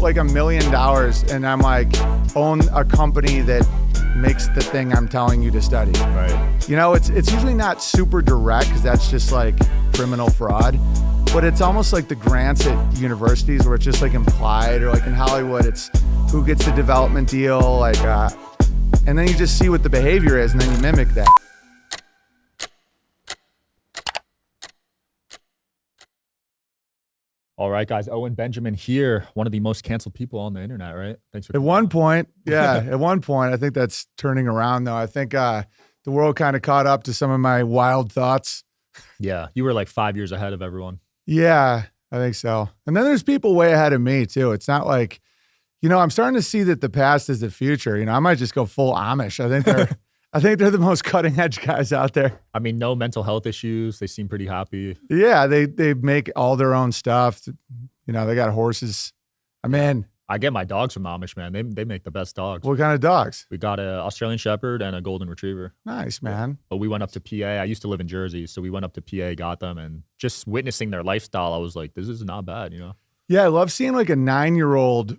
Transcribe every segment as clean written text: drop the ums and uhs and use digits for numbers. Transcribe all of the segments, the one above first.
like $1 million and I'm like, own a company that makes the thing I'm telling you to study. Right. You know, it's usually not super direct because that's just like criminal fraud, but it's almost like the grants at universities where it's just like implied, or like in Hollywood, it's who gets the development deal, like, and then you just see what the behavior is and then you mimic that. All right, guys. Owen Benjamin here, one of the most canceled people on the internet, right? Thanks for At one point, yeah, at one point, I think that's turning around though. I think the world kind of caught up to some of my wild thoughts. Yeah, you were like 5 years ahead of everyone. Yeah, I think so. And then there's people way ahead of me too. It's not like, you know, I'm starting to see that the past is the future. You know, I might just go full Amish. I think they're the most cutting edge guys out there. I mean, no mental health issues. They seem pretty happy. Yeah, they make all their own stuff. You know, they got horses. I'm in. I get my dogs from Amish, man. They make the best dogs. What kind of dogs? We got an Australian Shepherd and a Golden Retriever. Nice, man. But we went up to PA. I used to live in Jersey, so we went up to PA, got them, and just witnessing their lifestyle, I was like, this is not bad, you know? Yeah, I love seeing like a 9-year-old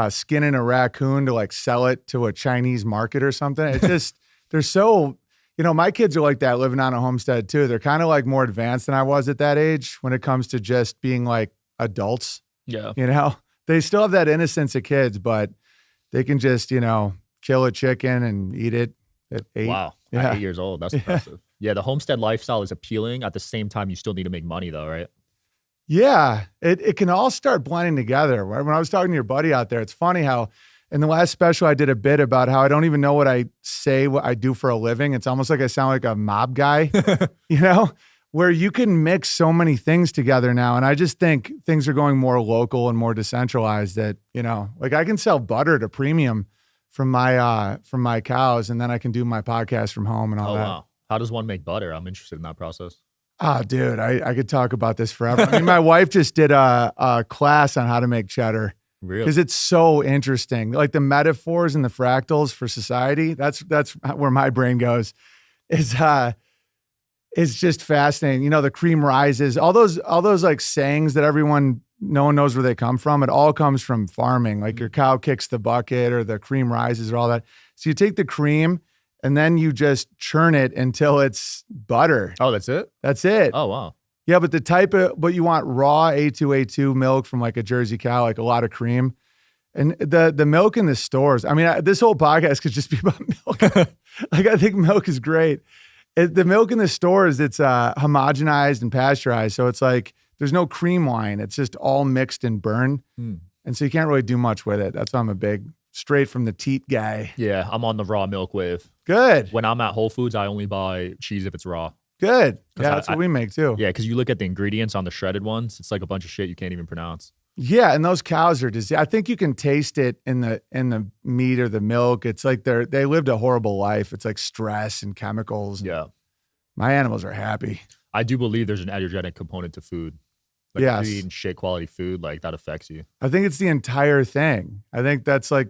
skinning a raccoon to like sell it to a Chinese market or something. It's just, they're so, you know, my kids are like that living on a homestead too. They're kind of like more advanced than I was at that age when it comes to just being like adults. Yeah. You know, they still have that innocence of kids, but they can just, you know, kill a chicken and eat it at 8. Wow. Yeah. At 8 years old. That's impressive. Yeah, the homestead lifestyle is appealing. At the same time, you still need to make money though, right? Yeah, it can all start blending together. When I was talking to your buddy out there, it's funny how in the last special I did a bit about how I don't even know what I say, what I do for a living. It's almost like I sound like a mob guy, you know, where you can mix so many things together now. And I just think things are going more local and more decentralized that, you know, like I can sell butter at a premium from my cows, and then I can do my podcast from home and all that. Wow. How does one make butter? I'm interested in that process. Oh, dude, I could talk about this forever. I mean, my wife just did a class on how to make cheddar. Really? Because it's so interesting. Like the metaphors and the fractals for society, that's where my brain goes. It's just fascinating. You know, the cream rises, all those like sayings that no one knows where they come from. It all comes from farming. Like your cow kicks the bucket or the cream rises or all that. So you take the cream and then you just churn it until it's butter. Oh, that's it? That's it. Oh, wow. Yeah, but you want raw A2A2 milk from like a Jersey cow, like a lot of cream. And the milk in the stores, I mean, this whole podcast could just be about milk. Like, I think milk is great. The milk in the stores, it's homogenized and pasteurized. So it's like, there's no cream wine. It's just all mixed and burned. And so you can't really do much with it. That's why I'm a big straight from the teat guy. Yeah, I'm on the raw milk wave. Good. When I'm at Whole Foods, I only buy cheese if it's raw. Good. Yeah, that's what we make too. Yeah, because you look at the ingredients on the shredded ones, it's like a bunch of shit you can't even pronounce. Yeah, and those cows are I think you can taste it in the meat or the milk. It's like they lived a horrible life. It's like stress and chemicals. Yeah. My animals are happy. I do believe there's an energetic component to food. Like yes. If you're eating shit quality food, like that affects you. I think it's the entire thing. I think that's I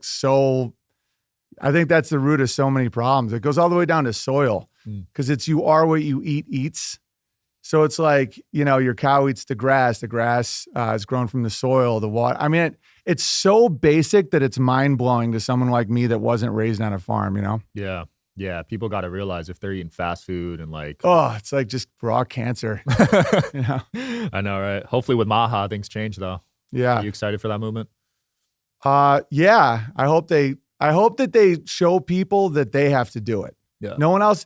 think that's the root of so many problems. It goes all the way down to soil because it's you are what you eat eats. So it's like, you know, your cow eats the grass. The grass is grown from the soil, the water. I mean, it's so basic that it's mind blowing to someone like me that wasn't raised on a farm, you know? Yeah. Yeah. People got to realize if they're eating fast food and like. Oh, it's like just raw cancer. You know? I know, right? Hopefully with Maha, things change though. Yeah. Are you excited for that movement? Yeah. I hope that they show people that they have to do it. Yeah. No one else.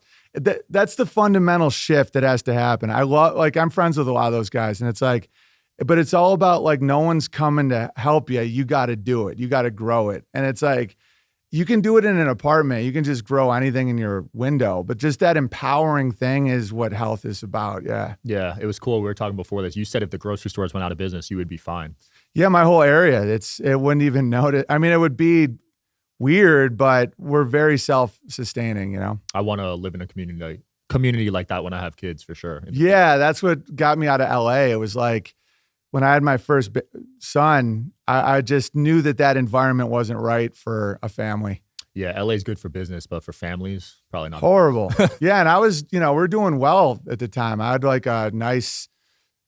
That's the fundamental shift that has to happen. I'm friends with a lot of those guys, and it's like, but it's all about like, no one's coming to help you. You got to do it. You got to grow it. And it's like, you can do it in an apartment. You can just grow anything in your window, but just that empowering thing is what health is about. Yeah. Yeah. It was cool. We were talking before this. You said if the grocery stores went out of business, you would be fine. Yeah. My whole area, it wouldn't even notice. I mean, it would be weird, but we're very self-sustaining, you know? I want to live in a community like that when I have kids, for sure. Yeah, that's what got me out of LA. It was like when I had my first son, I just knew that environment wasn't right for a family. Yeah, LA is good for business, but for families, probably not. Horrible. Yeah, and I was, you know, we're doing well at the time. I had like a nice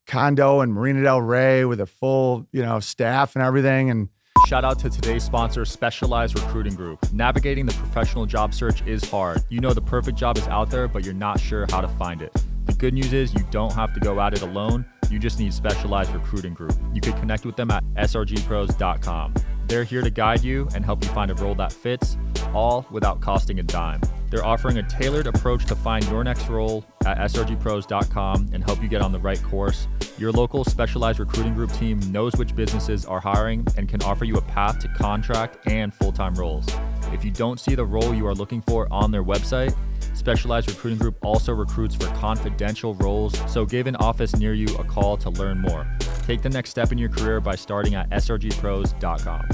condo in Marina del Rey with a full, you know, staff and everything, and Shout out to today's sponsor, Specialized Recruiting Group. Navigating the professional job search is hard. You know the perfect job is out there, but you're not sure how to find it. The good news is you don't have to go at it alone. You just need Specialized Recruiting Group. You can connect with them at srgpros.com. They're here to guide you and help you find a role that fits, all without costing a dime. They're offering a tailored approach to find your next role at srgpros.com and help you get on the right course. Your local Specialized Recruiting Group team knows which businesses are hiring and can offer you a path to contract and full-time roles. If you don't see the role you are looking for on their website, Specialized Recruiting Group also recruits for confidential roles, so give an office near you a call to learn more. Take the next step in your career by starting at srgpros.com.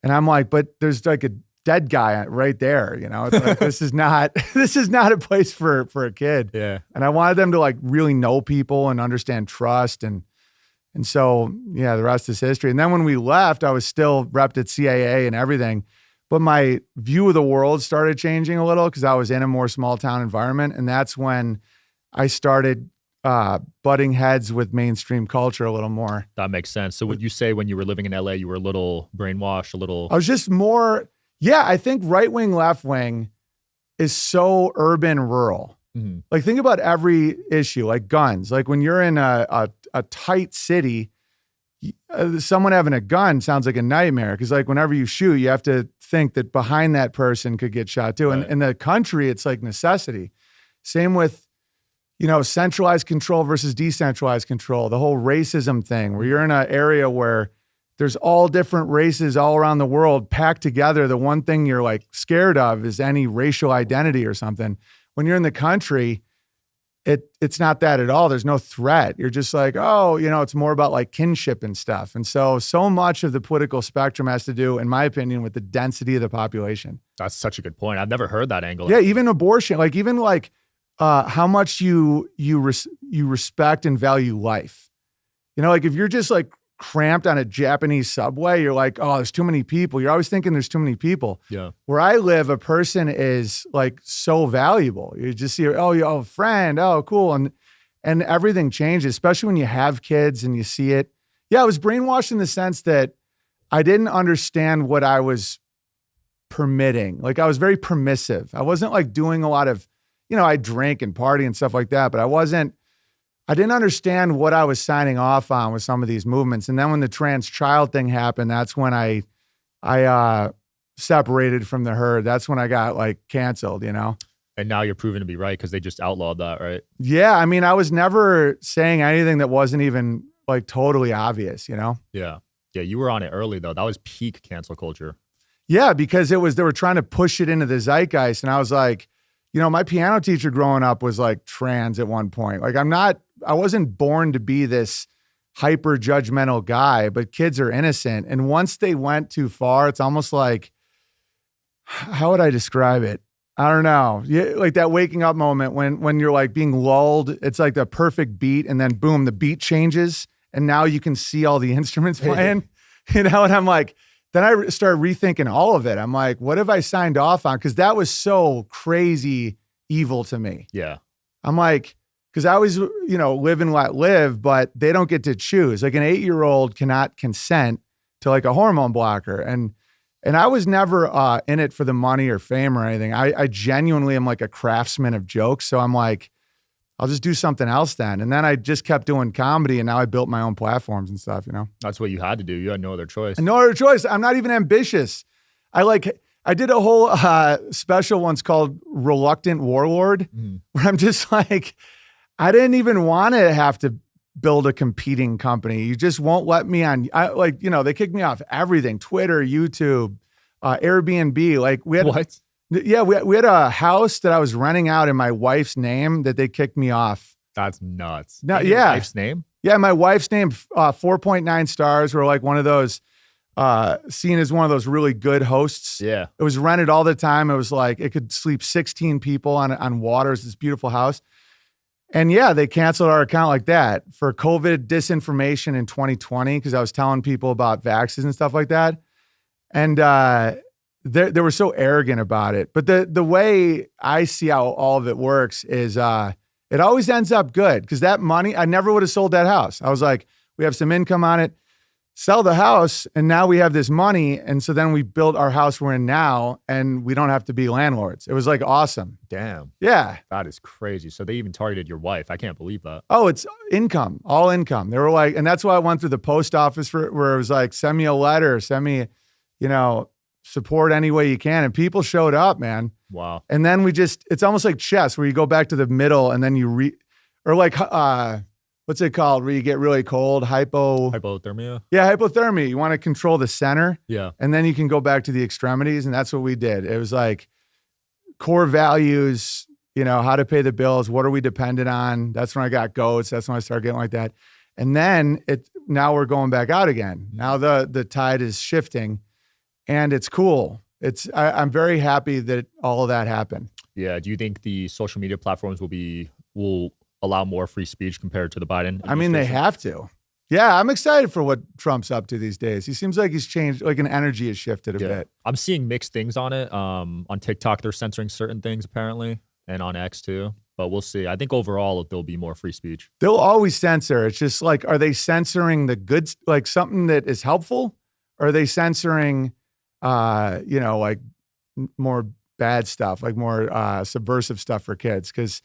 And I'm like, but there's like a dead guy right there, you know? It's like, this is not a place for a kid. Yeah. And I wanted them to like really know people and understand trust. And so, yeah, the rest is history. And then when we left, I was still repped at CAA and everything, but my view of the world started changing a little because I was in a more small town environment. And that's when I started butting heads with mainstream culture a little more. That makes sense. So would you say when you were living in LA, you were a little brainwashed, a little... I was just more, yeah, I think right wing, left wing is so urban, rural. Mm-hmm. Like think about every issue, like guns. Like when you're in a tight city, someone having a gun sounds like a nightmare because like whenever you shoot, you have to think that behind that person could get shot too. Right. And in the country, it's like necessity. Same with, you know, centralized control versus decentralized control, the whole racism thing where you're in an area where there's all different races all around the world packed together. The one thing you're like scared of is any racial identity or something. When you're in the country, it's not that at all. There's no threat. You're just like, oh, you know, it's more about like kinship and stuff. And so much of the political spectrum has to do, in my opinion, with the density of the population. That's such a good point. I've never heard that angle. Yeah, even abortion, like even like how much you respect and value life. You know, like if you're just like cramped on a Japanese subway, you're like, oh, there's too many people. You're always thinking there's too many people. Yeah. Where I live, a person is like so valuable. You just see, oh, you have a friend. Oh, cool. And everything changes, especially when you have kids and you see it. Yeah, I was brainwashed in the sense that I didn't understand what I was permitting. Like I was very permissive. I wasn't like doing a lot of, you know, I drink and party and stuff like that, but I didn't understand what I was signing off on with some of these movements. And then when the trans child thing happened, that's when I separated from the herd. That's when I got like canceled, you know? And now you're proven to be right because they just outlawed that, right? Yeah. I mean, I was never saying anything that wasn't even like totally obvious, you know? Yeah. Yeah. You were on it early though. That was peak cancel culture. Yeah. Because they were trying to push it into the zeitgeist. And I was like, you know, my piano teacher growing up was like trans at one point. Like I wasn't born to be this hyper judgmental guy, but kids are innocent. And once they went too far, it's almost like, how would I describe it? I don't know. Yeah, like that waking up moment when you're like being lulled, it's like the perfect beat. And then boom, the beat changes. And now you can see all the instruments playing, you know? And I'm like, then I started rethinking all of it. I'm like, what have I signed off on? Because that was so crazy evil to me. Yeah. I'm like, because I always, you know, live and let live, but they don't get to choose. Like an 8-year-old cannot consent to like a hormone blocker. And I was never in it for the money or fame or anything. I genuinely am like a craftsman of jokes. So I'm like, I'll just do something else then. And then I just kept doing comedy and now I built my own platforms and stuff, you know? That's what you had to do. You had no other choice. No other choice. I'm not even ambitious. I did a whole special once called Reluctant Warlord, where I'm just like, I didn't even want to have to build a competing company. You just won't let me on. They kicked me off everything, Twitter, YouTube, Airbnb. Like we had, what? Yeah, we had a house that I was renting out in my wife's name that they kicked me off. That's nuts. No, In your yeah. wife's name? Yeah, my wife's name, 4.9 stars. We're like one of those, seen as one of those really good hosts. Yeah. It was rented all the time. It was like, it could sleep 16 people on water. It's this beautiful house. And yeah, they canceled our account like that for COVID disinformation in 2020 because I was telling people about vaccines and stuff like that. And they were so arrogant about it. But the way I see how all of it works is it always ends up good because that money, I never would have sold that house. I was like, We have some income on it. Sell the house, and now we have this money. And so then we built our house we're in now, and we don't have to be landlords. It was like awesome. Damn. Yeah. That is crazy. So they even targeted your wife. I can't believe that. Oh, it's income, all income. They were like, and that's why I went through the post office where it was like, send me a letter, send me, support any way you can. And people showed up, man. Wow. And then it's almost like chess where you go back to the middle and then or like, what's it called? Where you get really cold, hypothermia. Yeah, hypothermia. You want to control the center. Yeah. And then you can go back to the extremities. And that's what we did. It was like core values, how to pay the bills. What are we dependent on? That's when I got goats. That's when I started getting like that. And then now we're going back out again. Now the tide is shifting and it's cool. I'm very happy that all of that happened. Yeah. Do you think the social media platforms will allow more free speech compared to the Biden administration? I mean, they have to. Yeah, I'm excited for what Trump's up to these days. He seems like he's changed, like an energy has shifted a bit. I'm seeing mixed things on it. On TikTok, they're censoring certain things apparently, and on X too. But we'll see. I think overall there'll be more free speech. They'll always censor. It's just like, are they censoring the good, like something that is helpful? Or are they censoring, like more bad stuff, like more subversive stuff for kids? Because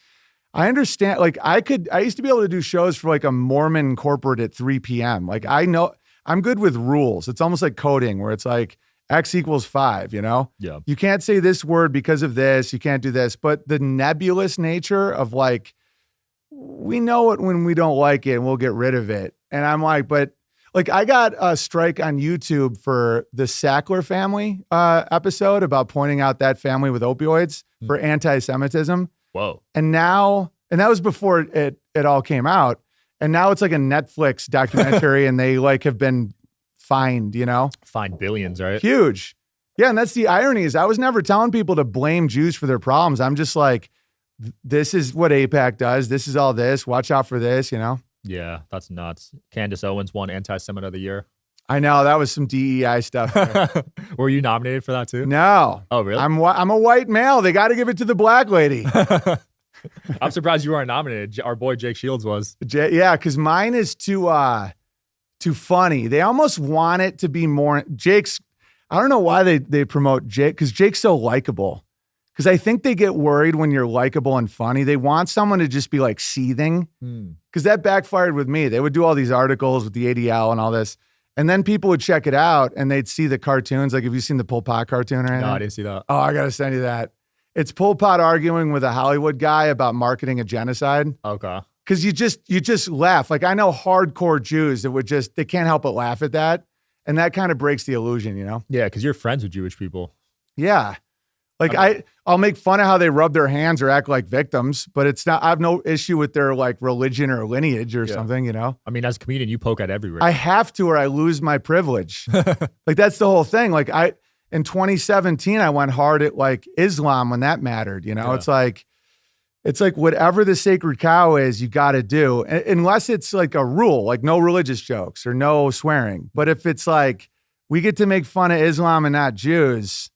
I understand, like I used to be able to do shows for like a Mormon corporate at 3 p.m. Like I know, I'm good with rules. It's almost like coding where it's like X equals 5, Yeah. You can't say this word because of this. You can't do this. But the nebulous nature of like, we know it when we don't like it and we'll get rid of it. And I'm like, but like I got a strike on YouTube for the Sackler family episode about pointing out that family with opioids for anti-Semitism. Whoa. And that was before it all came out. And now it's like a Netflix documentary and they like have been fined, Fined billions, right? Huge. Yeah. And that's the irony is I was never telling people to blame Jews for their problems. I'm just like, this is what AIPAC does. This is all this. Watch out for this, Yeah, that's nuts. Candace Owens won Anti-Semite of the Year. I know. That was some DEI stuff. Were you nominated for that too? No. Oh, really? I'm a white male. They got to give it to the black lady. I'm surprised you weren't nominated. Our boy Jake Shields was. Yeah, because mine is too funny. They almost want it to be more. Jake's, I don't know why they promote Jake, because Jake's so likable. Because I think they get worried when you're likable and funny. They want someone to just be like seething. Because that backfired with me. They would do all these articles with the ADL and all this. And then people would check it out and they'd see the cartoons. Like, have you seen the Pol Pot cartoon or anything? No, I didn't see that. Oh, I got to send you that. It's Pol Pot arguing with a Hollywood guy about marketing a genocide. Okay. Because you just laugh. Like, I know hardcore Jews that they can't help but laugh at that. And that kind of breaks the illusion, Yeah, because you're friends with Jewish people. Yeah. Like I'll make fun of how they rub their hands or act like victims, but it's not, I have no issue with their like religion or lineage or something, I mean, as a comedian, you poke at everywhere. I have to, or I lose my privilege. Like that's the whole thing. Like in 2017, I went hard at like Islam when that mattered, It's like whatever the sacred cow is, you got to do, unless it's like a rule, like no religious jokes or no swearing. But if it's like, we get to make fun of Islam and not Jews,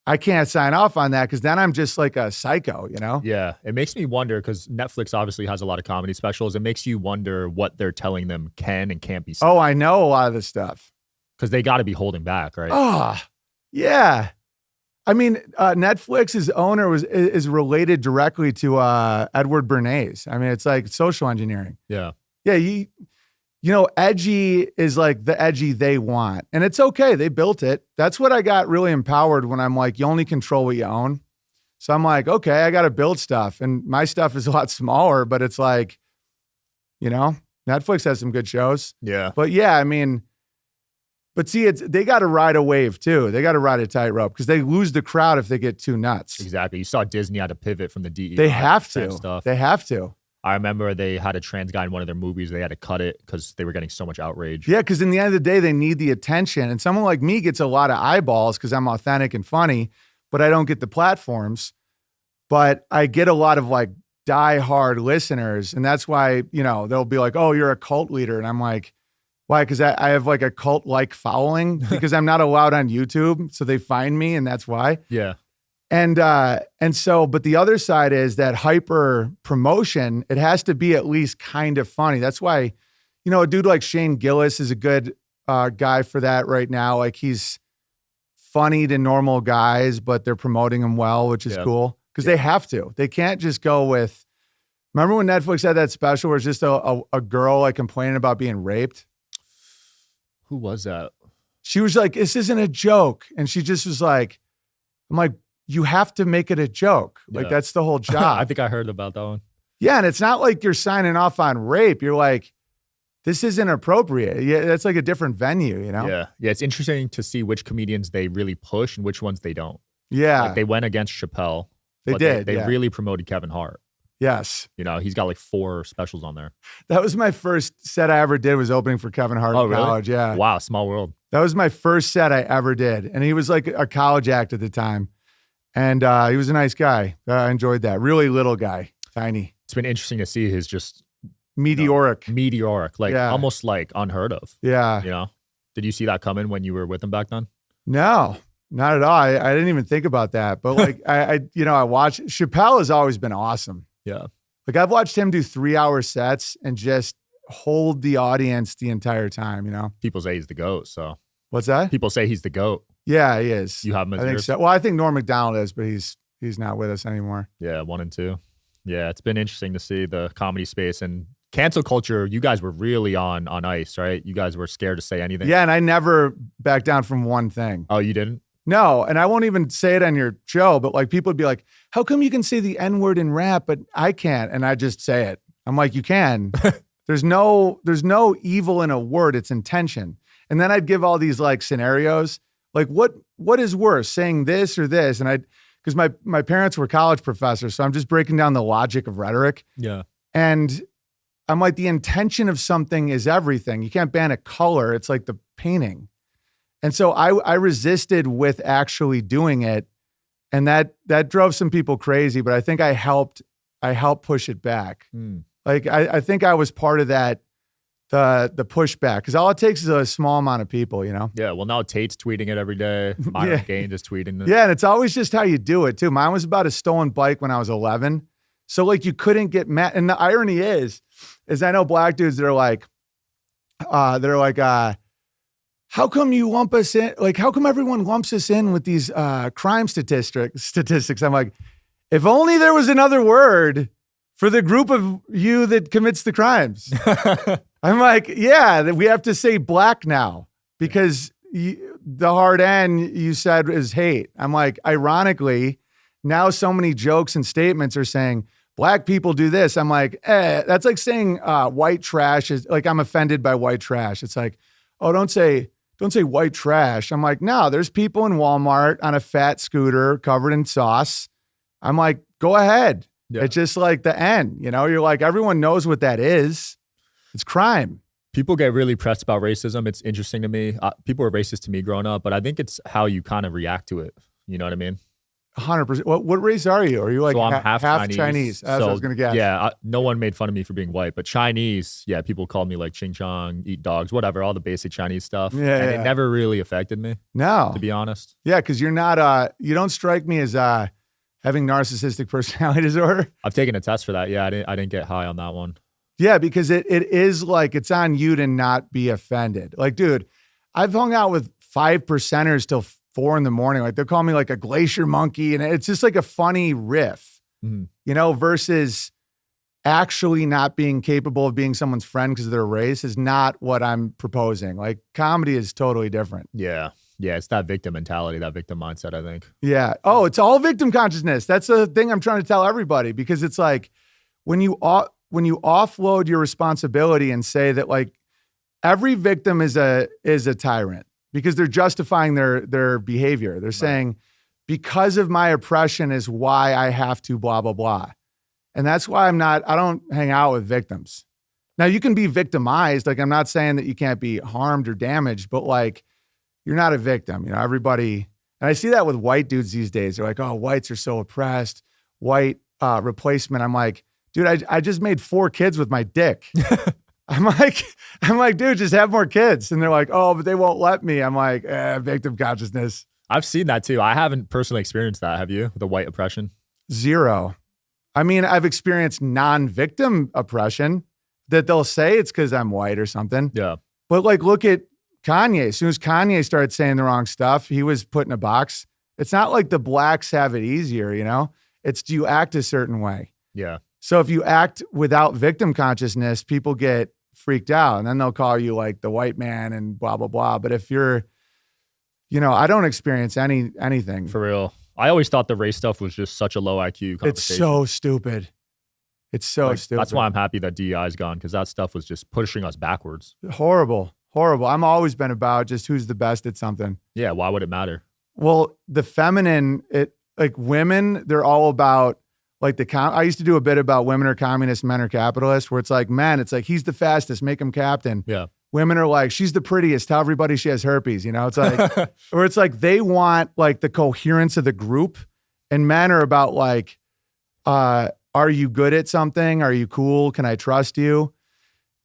I can't sign off on that because then I'm just like a psycho, Yeah. It makes me wonder because Netflix obviously has a lot of comedy specials. It makes you wonder what they're telling them can and can't be said. Oh, I know a lot of this stuff. Because they got to be holding back, right? Oh, yeah. I mean, Netflix's owner is related directly to Edward Bernays. I mean, it's like social engineering. Yeah. Yeah, edgy is like the edgy they want. And it's okay. They built it. That's what I got really empowered when I'm like, you only control what you own. So I'm like, okay, I got to build stuff. And my stuff is a lot smaller, but it's like, Netflix has some good shows. Yeah. But yeah, I mean, but see, they got to ride a wave too. They got to ride a tightrope because they lose the crowd if they get too nuts. Exactly. You saw Disney had to pivot from the DEI. They have to. Stuff. They have to. I remember they had a trans guy in one of their movies. They had to cut it because they were getting so much outrage. Yeah, because in the end of the day, they need the attention. And someone like me gets a lot of eyeballs because I'm authentic and funny, but I don't get the platforms. But I get a lot of like diehard listeners. And that's why, they'll be like, oh, you're a cult leader. And I'm like, why? Because I have like a cult-like following because I'm not allowed on YouTube. So they find me and that's why. Yeah. And so, but the other side is that hyper promotion, it has to be at least kind of funny. That's why, a dude like Shane Gillis is a good guy for that right now. Like he's funny to normal guys, but they're promoting him well, which is cool because they have to. They can't just go with. Remember when Netflix had that special where it's just a girl like complaining about being raped? Who was that? She was like, "This isn't a joke," and she just was like, "I'm like, you have to make it a joke. Like that's the whole job." I think I heard about that one. Yeah, and it's not like you're signing off on rape. You're like, this isn't appropriate. Yeah, that's like a different venue, Yeah. It's interesting to see which comedians they really push and which ones they don't. Yeah. Like they went against Chappelle. They did. They really promoted Kevin Hart. Yes. He's got like 4 specials on there. That was my first set I ever did, was opening for Kevin Hart in college. Yeah. Wow, small world. That was my first set I ever did. And he was like a college act at the time. And he was a nice guy. I enjoyed that. Really little guy. Tiny. It's been interesting to see his just meteoric, like almost like unheard of. Yeah. Did you see that coming when you were with him back then? No, not at all. I didn't even think about that. But like, I watched, Chappelle has always been awesome. Yeah. Like I've watched him do 3-hour sets and just hold the audience the entire time, People say he's the GOAT, so. What's that? People say he's the GOAT. Yeah, he is. You have him as I think yours? so. Well, I think Norm Macdonald is, but he's not with us anymore. Yeah, 1 and 2. Yeah, it's been interesting to see the comedy space and cancel culture. You guys were really on ice, right? You guys were scared to say anything. Yeah, and I never backed down from one thing. Oh, you didn't? No, and I won't even say it on your show, but like people would be like, how come you can say the N-word in rap, but I can't? And I just say it. I'm like, you can. There's no evil in a word. It's intention. And then I'd give all these like scenarios, like what is worse, saying this or this? And because my parents were college professors, so I'm just breaking down the logic of rhetoric. Yeah. And I'm like, the intention of something is everything. You can't ban a color. It's like the painting. And so I resisted with actually doing it. And that drove some people crazy, but I think I helped push it back. Like I think I was part of that, the pushback, because all it takes is a small amount of people, Yeah, well now Tate's tweeting it every day. Myron Gaines is tweeting it. Yeah, and it's always just how you do it too. Mine was about a stolen bike when I was 11. So like you couldn't get mad. And the irony is I know black dudes that are like, how come you lump us in? Like, how come everyone lumps us in with these crime statistics? I'm like, if only there was another word for the group of you that commits the crimes. I'm like, yeah, we have to say black now because the hard N you said is hate. I'm like, ironically, now so many jokes and statements are saying black people do this. I'm like, that's like saying white trash is like, I'm offended by white trash. It's like, oh, don't say white trash. I'm like, no, there's people in Walmart on a fat scooter covered in sauce. I'm like, go ahead. Yeah. It's just like the N, you're like, everyone knows what that is. It's crime. People get really pressed about racism. It's interesting to me. People were racist to me growing up, but I think it's how you kind of react to it. You know what I mean? 100%. What race are you? Are you like so I'm half Chinese? That's what I was going to guess. Yeah, no one made fun of me for being white, but Chinese, yeah, people called me like ching chong, eat dogs, whatever, all the basic Chinese stuff. Yeah, and it never really affected me. No. To be honest. Yeah, because you're not, you don't strike me as having narcissistic personality disorder. I've taken a test for that. Yeah, I didn't get high on that one. Yeah, because it is like, it's on you to not be offended. Like, dude, I've hung out with 5%ers till 4 a.m. Like they'll call me like a glacier monkey. And it's just like a funny riff, versus actually not being capable of being someone's friend because of their race is not what I'm proposing. Like comedy is totally different. Yeah. Yeah. It's that victim mentality, that victim mindset, I think. Yeah. Oh, it's all victim consciousness. That's the thing I'm trying to tell everybody, because it's like when you offload your responsibility and say that like every victim is a tyrant, because they're justifying their behavior. They're saying, because of my oppression is why I have to blah, blah, blah. And that's why I don't hang out with victims. Now you can be victimized. Like I'm not saying that you can't be harmed or damaged, but like you're not a victim. Everybody, and I see that with white dudes these days. They're like, oh, whites are so oppressed. White replacement. I'm like, dude, I just made 4 kids with my dick. I'm like, dude, just have more kids. And they're like, oh, but they won't let me. I'm like, victim consciousness. I've seen that too. I haven't personally experienced that. Have you? The white oppression? 0. I mean, I've experienced non-victim oppression. that they'll say it's because I'm white or something. Yeah. But like, look at Kanye. As soon as Kanye started saying the wrong stuff, he was put in a box. It's not like the blacks have it easier, you know? It's, do you act a certain way? Yeah. So if you act without victim consciousness, people get freaked out and then they'll call you like the white man and blah, blah, blah. But if you're, you know, I don't experience anything. For real. I always thought the race stuff was just such a low IQ conversation. It's so stupid. It's so stupid. That's why I'm happy that DEI is gone, because that stuff was just pushing us backwards. Horrible. I'm always been about just who's the best at something. Yeah. Why would it matter? Well, the feminine, like women, they're all about like I used to do a bit about women are communists, men are capitalists, where it's like men, it's like, he's the fastest, make him captain. Yeah. Women are like, she's the prettiest, tell everybody she has herpes, you know? It's like, or it's like they want like the coherence of the group, and men are about like, are you good at something? Are you cool? Can I trust you?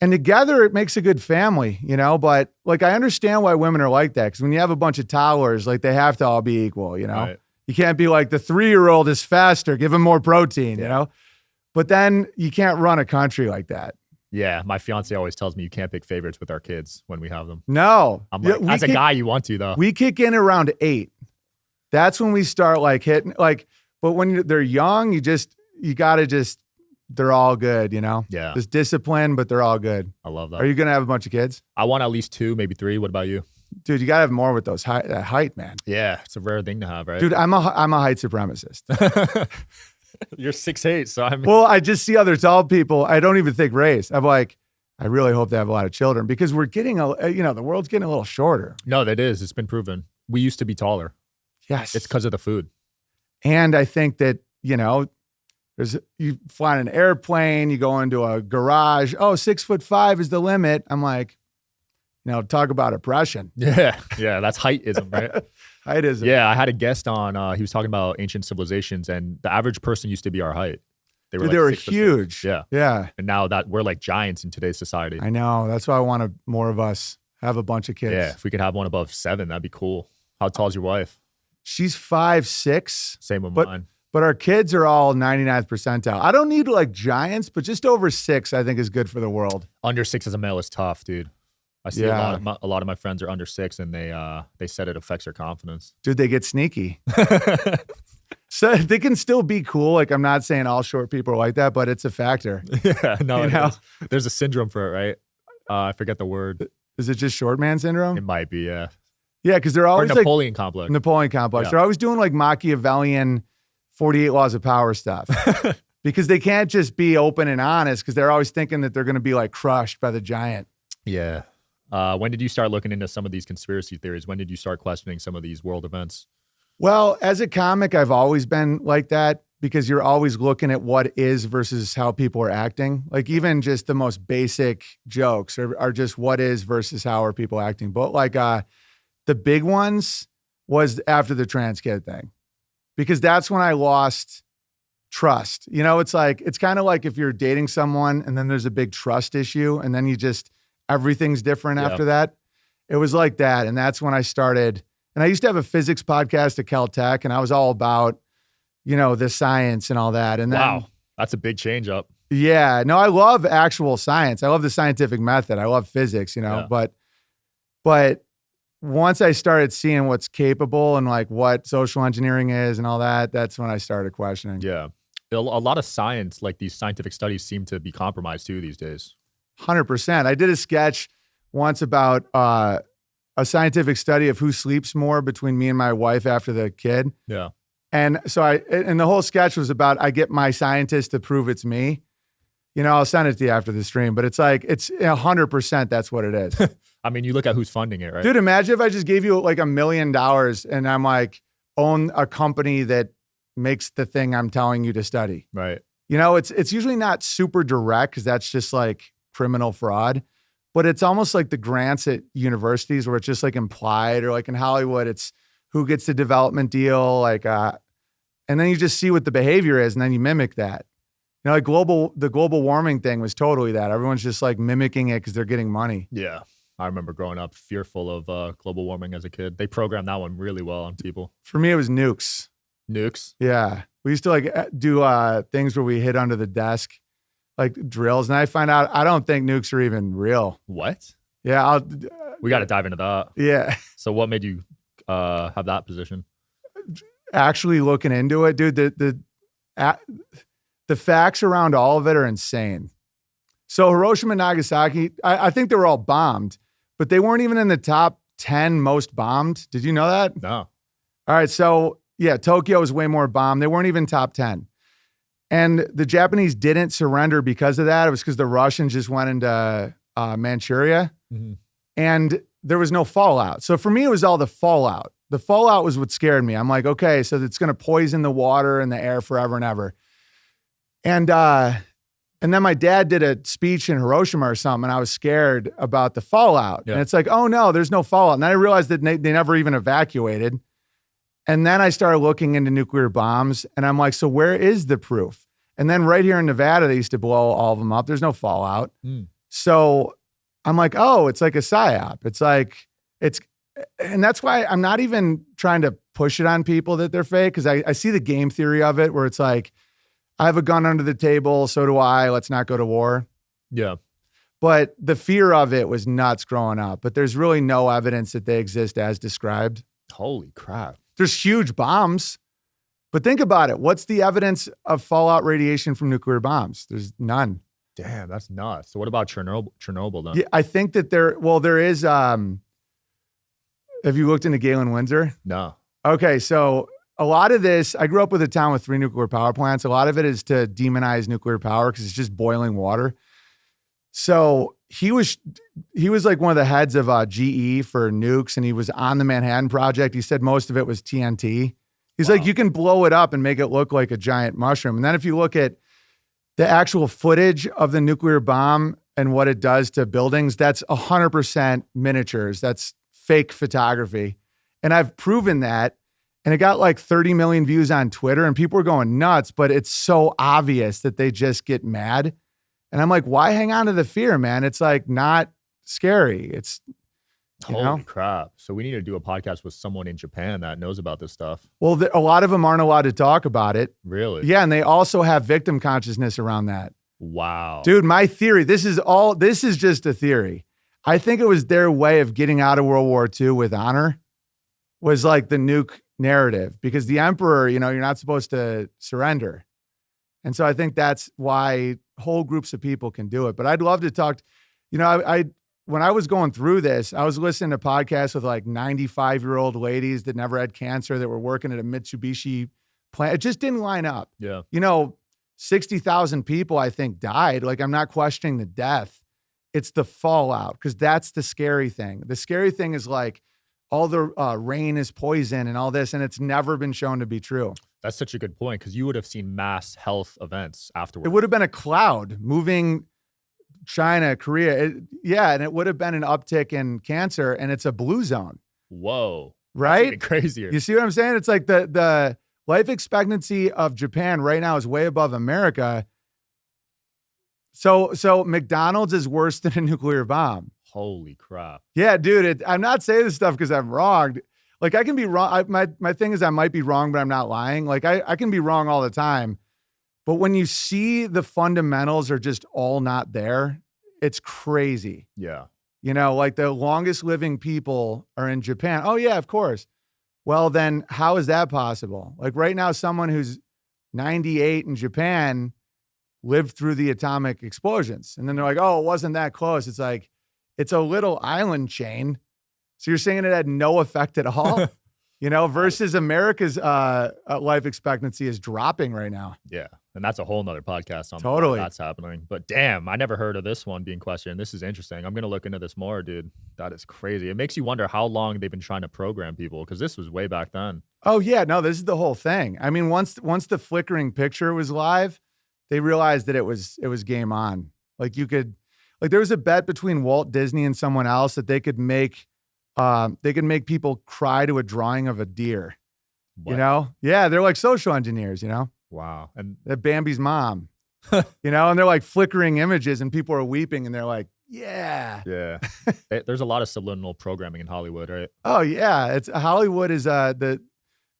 And together it makes a good family, you know? But like, I understand why women are like that, because when you have a bunch of toddlers, like they have to all be equal, you know? Right. You can't be like the 3-year-old is faster, give him more protein, you know? But then you can't run a country like that. Yeah. My fiance always tells me you can't pick favorites with our kids when we have them. No. I'm like, as a guy, you want to, though. We kick in around 8. That's when we start like hitting, like, but when they're young, they're all good, you know? Yeah. There's discipline, but they're all good. I love that. Are you going to have a bunch of kids? I want at least 2, maybe 3. What about you? Dude, you got to have more with those height, man. Yeah. It's a rare thing to have, right? Dude, I'm a height supremacist. You're 6'8", so I'm... Well, I just see other tall people. I don't even think race. I'm like, I really hope they have a lot of children, because we're getting, the world's getting a little shorter. No, that is. It's been proven. We used to be taller. Yes. It's because of the food. And I think that, you know, you fly in an airplane, you go into a garage, 6'5" is the limit. I'm like, you know, talk about oppression. Yeah. Yeah. That's heightism, right? Heightism. Yeah. I had a guest on, he was talking about ancient civilizations, and the average person used to be our height. They were, Dude, they were huge. Yeah. Yeah. And now that we're like giants in today's society. I know. That's why I want more of us have a bunch of kids. Yeah. If we could have one above 7, that'd be cool. How tall is your wife? She's 5'6". Same with mine. But our kids are all 99th percentile. I don't need like giants, but just over 6, I think, is good for the world. Under 6 as a male is tough, dude. I see a lot of my friends are under 6, and they said it affects their confidence. Dude, they get sneaky. So they can still be cool. Like, I'm not saying all short people are like that, but it's a factor. Yeah, no, you know? There's a syndrome for it, right? I forget the word. Is it just short man syndrome? It might be, yeah. Yeah, because they're always Napoleon complex. Napoleon complex. Yeah. They're always doing like Machiavellian 48 laws of power stuff. Because they can't just be open and honest, because they're always thinking that they're going to be like crushed by the giant. Yeah. When did you start looking into some of these conspiracy theories? When did you start questioning some of these world events? Well, as a comic, I've always been like that, because you're always looking at what is versus how people are acting. Like even just the most basic jokes are just what is versus how are people acting. But like the big ones was after the trans kid thing, because that's when I lost trust. You know, it's kind of like if you're dating someone and then there's a big trust issue, and then everything's different after that. It was like that. And that's when I started. And I used to have a physics podcast at Caltech, and I was all about, you know, the science and all that. And then, wow, that's a big change up. Yeah, no, I love actual science. I love the scientific method. I love physics, you know, but once I started seeing what's capable and like what social engineering is and all that, that's when I started questioning. Yeah. A lot of science, like these scientific studies, seem to be compromised too these days. 100%. I did a sketch once about a scientific study of who sleeps more between me and my wife after the kid. Yeah. And so and the whole sketch was about, I get my scientist to prove it's me. You know, I'll send it to you after the stream, but it's like, it's 100% that's what it is. I mean, you look at who's funding it, right? Dude, imagine if I just gave you like $1 million and I'm like, own a company that makes the thing I'm telling you to study. Right. You know, it's usually not super direct, because that's just like criminal fraud, but it's almost like the grants at universities where it's just like implied, or like in Hollywood, it's who gets the development deal, like, and then you just see what the behavior is, and then you mimic that. You know, like the global warming thing was totally that. Everyone's just like mimicking it because they're getting money. Yeah. I remember growing up fearful of global warming as a kid. They programmed that one really well on people. For me, it was nukes. Nukes? Yeah. We used to like do things where we hid under the desk. like drills. And I find out I don't think nukes are even real. What? Yeah. We got to dive into that. Yeah. So what made you have that position? Actually looking into it, dude, the facts around all of it are insane. So Hiroshima and Nagasaki, I think they were all bombed, but they weren't even in the top 10 most bombed. Did you know that? No. All right. So yeah, Tokyo was way more bombed. They weren't even top 10. And the Japanese didn't surrender because of that. It was because the Russians just went into Manchuria and there was no fallout. So for me, it was all the fallout. The fallout was what scared me. I'm like, okay, so it's going to poison the water and the air forever and ever. And then my dad did a speech in Hiroshima or something, and I was scared about the fallout. Yeah. And it's like, oh no, there's no fallout. And then I realized that they never even evacuated. And then I started looking into nuclear bombs, and I'm like, so where is the proof? And then right here in Nevada, they used to blow all of them up. There's no fallout. So I'm like, oh, it's like a psyop. And that's why I'm not even trying to push it on people that they're fake, because I see the game theory of it where it's like, I have a gun under the table, so do I, let's not go to war. Yeah. But the fear of it was nuts growing up, but there's really no evidence that they exist as described. Holy crap. There's huge bombs, but think about it. What's the evidence of fallout radiation from nuclear bombs? There's none. Damn, that's nuts. So what about Chernobyl then? Yeah, I think that there is, have you looked into Galen Windsor? No. Okay, so a lot of this, I grew up with a town with 3 nuclear power plants. A lot of it is to demonize nuclear power because it's just boiling water. So he was like one of the heads of GE for nukes, and he was on the Manhattan Project. He said most of it was TNT. He's like, you can blow it up and make it look like a giant mushroom. And then if you look at the actual footage of the nuclear bomb and what it does to buildings, that's 100% miniatures. That's fake photography. And I've proven that. And it got like 30 million views on Twitter, and people were going nuts, but it's so obvious that they just get mad. And I'm like, why hang on to the fear, man? It's like not scary. It's, holy crap. So we need to do a podcast with someone in Japan that knows about this stuff. Well, a lot of them aren't allowed to talk about it. Really? Yeah. And they also have victim consciousness around that. Wow. Dude, my theory, this is just a theory. I think it was their way of getting out of World War II with honor, was like the nuke narrative, because the emperor, you're not supposed to surrender. And so I think that's why whole groups of people can do it. But I'd love to talk, when I was going through this, I was listening to podcasts with like 95-year-old ladies that never had cancer, that were working at a Mitsubishi plant. It just didn't line up. Yeah. 60,000 people, I think, died. Like, I'm not questioning the death. It's the fallout, because that's the scary thing. The scary thing is like all the rain is poison and all this, and it's never been shown to be true. That's such a good point, because you would have seen mass health events afterwards. It would have been a cloud moving China, Korea. And it would have been an uptick in cancer, and it's a blue zone. Whoa. Right? That's even crazier. You see what I'm saying? It's like the life expectancy of Japan right now is way above America. So McDonald's is worse than a nuclear bomb. Holy crap. Yeah, dude. I'm not saying this stuff because I'm wrong. Like, I can be wrong. My thing is I might be wrong, but I'm not lying. Like, I can be wrong all the time. But when you see the fundamentals are just all not there, it's crazy. Yeah. Like the longest living people are in Japan. Oh, yeah, of course. Well, then how is that possible? Like right now, someone who's 98 in Japan lived through the atomic explosions. And then they're like, oh, it wasn't that close. It's like, it's a little island chain. So you're saying it had no effect at all? Versus America's life expectancy is dropping right now. Yeah. And that's a whole nother podcast on totally that's happening. But damn, I never heard of this one being questioned. This is interesting. I'm going to look into this more, dude. That is crazy. It makes you wonder how long they've been trying to program people, because this was way back then. Oh, yeah. No, this is the whole thing. I mean, once the flickering picture was live, they realized that it was game on. Like there was a bet between Walt Disney and someone else that they could make people cry to a drawing of a deer. What? Yeah, they're like social engineers, Wow. And that Bambi's mom, and they're like flickering images and people are weeping and they're like, yeah. Yeah. There's a lot of subliminal programming in Hollywood, right? Oh yeah. Hollywood is the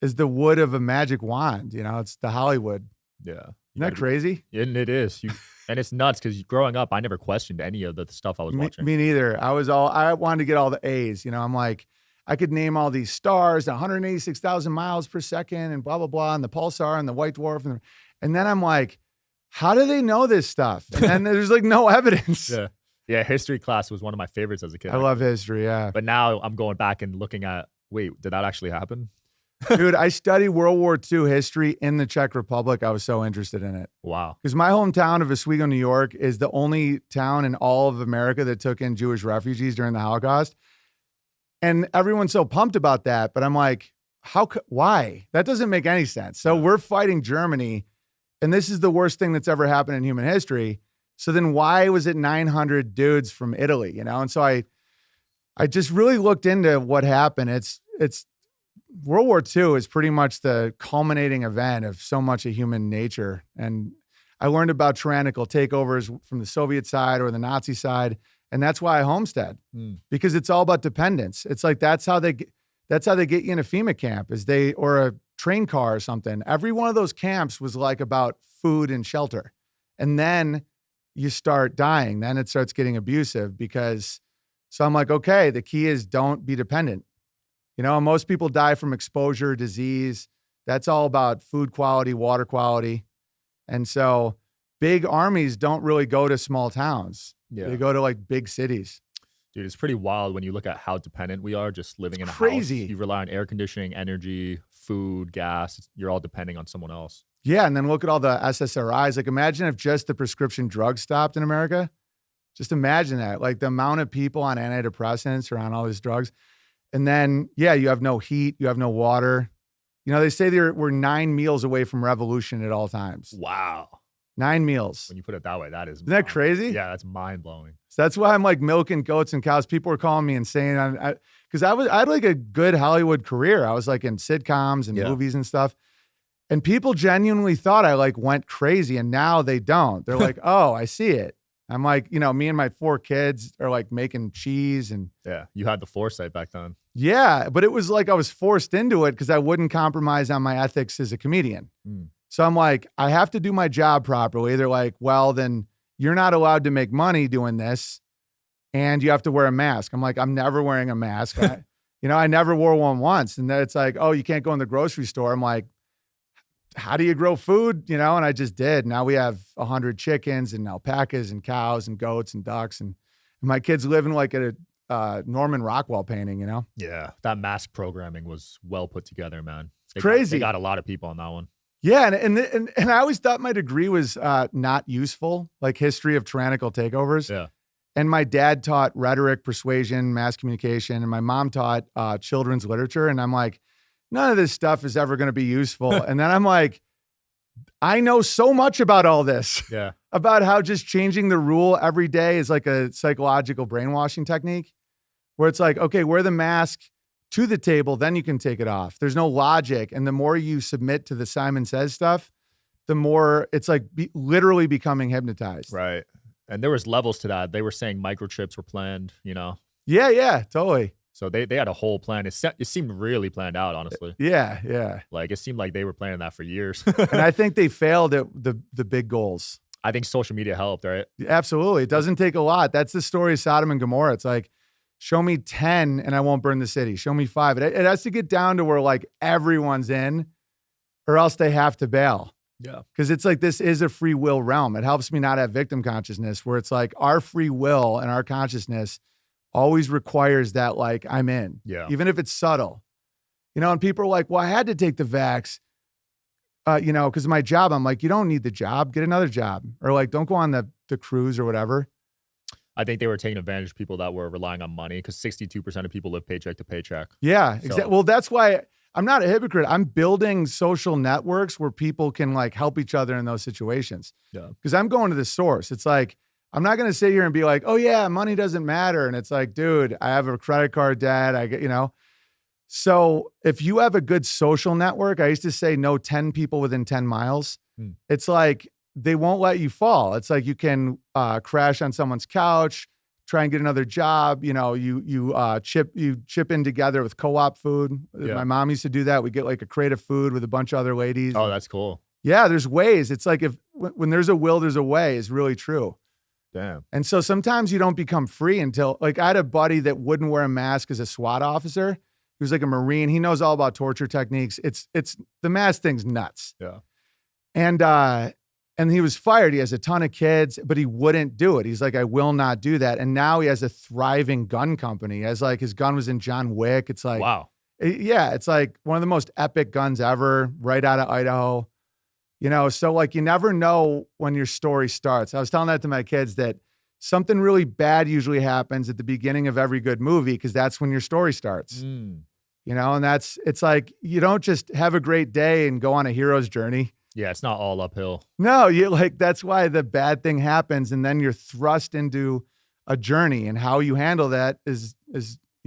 wood of a magic wand. It's the Hollywood. Yeah. Isn't that crazy? And it is. And it's nuts because growing up, I never questioned any of the stuff I was watching. Me neither. I wanted to get all the A's. I'm like, I could name all these stars, 186,000 miles per second, and blah blah blah, and the pulsar and the white dwarf, and then I'm like, how do they know this stuff? And then there's like no evidence. Yeah. History class was one of my favorites as a kid. I love history. Yeah, but now I'm going back and looking at, wait, did that actually happen? Dude, I studied World War II history in the Czech Republic. I was so interested in it. Wow. Because my hometown of Oswego, New York, is the only town in all of America that took in Jewish refugees during the Holocaust. And everyone's so pumped about that. But I'm like, why? That doesn't make any sense. So we're fighting Germany, and this is the worst thing that's ever happened in human history. So then why was it 900 dudes from Italy, And so I just really looked into what happened. It's World War II is pretty much the culminating event of so much of human nature. And I learned about tyrannical takeovers from the Soviet side or the Nazi side. And that's why I homestead, because it's all about dependence. It's like, that's how they get you in a FEMA camp or a train car or something. Every one of those camps was like about food and shelter. And then you start dying. Then it starts getting abusive so I'm like, okay, the key is don't be dependent. Most people die from exposure, disease. That's all about food quality, water quality. And so big armies don't really go to small towns. Yeah. They go to like big cities. Dude, it's pretty wild when you look at how dependent we are just living in a crazy house. You rely on air conditioning, energy, food, gas. You're all depending on someone else. Yeah, and then look at all the SSRIs. Like imagine if just the prescription drugs stopped in America. Just imagine that. Like the amount of people on antidepressants or on all these drugs. And then, you have no heat, you have no water. They say we're 9 meals away from revolution at all times. Wow. 9 meals. When you put it that way, Isn't that crazy? Yeah, that's mind-blowing. So that's why I'm like milking goats and cows. People were calling me insane. Because I had like a good Hollywood career. I was like in sitcoms and movies and stuff. And people genuinely thought I like went crazy, and now they don't. They're like, oh, I see it. I'm like, me and my 4 kids are like making cheese and. Yeah, you had the foresight back then. Yeah, but it was like I was forced into it because I wouldn't compromise on my ethics as a comedian. So I'm like, I have to do my job properly. They're like, well, then you're not allowed to make money doing this, and you have to wear a mask. I'm like, I'm never wearing a mask. I never wore one once. And then it's like, oh, you can't go in the grocery store. I'm like, how do you grow food? And I just did. Now we have 100 chickens and alpacas and cows and goats and ducks. And my kids living like at a Norman Rockwell painting, Yeah, that mask programming was well put together, man. Crazy. They got a lot of people on that one. Yeah, and I always thought my degree was not useful, like history of tyrannical takeovers. Yeah. And my dad taught rhetoric, persuasion, mass communication, and my mom taught children's literature. And I'm like, none of this stuff is ever going to be useful. And then I'm like, I know so much about all this. Yeah. About how just changing the rule every day is like a psychological brainwashing technique where it's like, okay, wear the mask to the table, then you can take it off. There's no logic. And the more you submit to the Simon Says stuff, the more it's like literally becoming hypnotized. Right. And there was levels to that. They were saying microchips were planned, Yeah, totally. So they had a whole plan. It seemed really planned out, honestly. Yeah. Like it seemed like they were planning that for years. And I think they failed at the big goals. I think social media helped, right? Absolutely. It doesn't take a lot. That's the story of Sodom and Gomorrah. It's like, show me 10 and I won't burn the city. Show me 5. It has to get down to where like everyone's in or else they have to bail. Yeah. Because it's like, this is a free will realm. It helps me not have victim consciousness where it's like our free will and our consciousness always requires that like I'm in. Yeah. Even if it's subtle. And people are like, well, I had to take the vax, because of my job. I'm like, you don't need the job. Get another job. Or like, don't go on the cruise or whatever. I think they were taking advantage of people that were relying on money because 62% of people live paycheck to paycheck. Yeah, exactly. Well, that's why I'm not a hypocrite. I'm building social networks where people can like help each other in those situations. Yeah. Because I'm going to the source. It's like, I'm not going to sit here and be like, oh yeah, money doesn't matter. And it's like, dude, I have a credit card debt. I get, So if you have a good social network, I used to say know 10 people within 10 miles. It's like, they won't let you fall. It's like you can crash on someone's couch, try and get another job. You chip in together with co-op food. Yeah. My mom used to do that. We get like a crate of food with a bunch of other ladies. Oh, that's cool. Yeah, there's ways. It's like when there's a will, there's a way is really true. Damn. And so sometimes you don't become free until, like, I had a buddy that wouldn't wear a mask as a SWAT officer. He was like a Marine. He knows all about torture techniques. It's the mask thing's nuts. Yeah. And he was fired. He has a ton of kids, but he wouldn't do it. He's like, I will not do that. And now he has a thriving gun company. He has like, his gun was in John Wick. It's like, Wow. Yeah, it's like one of the most epic guns ever, right out of Idaho. You know, so like you never know when your story starts. I was telling that to my kids that something really bad usually happens at the beginning of every good movie because that's when your story starts. You know, and it's like you don't just have a great day and go on a hero's journey. Yeah, it's not all uphill. No, you like that's why the bad thing happens and then you're thrust into a journey, and how you handle that is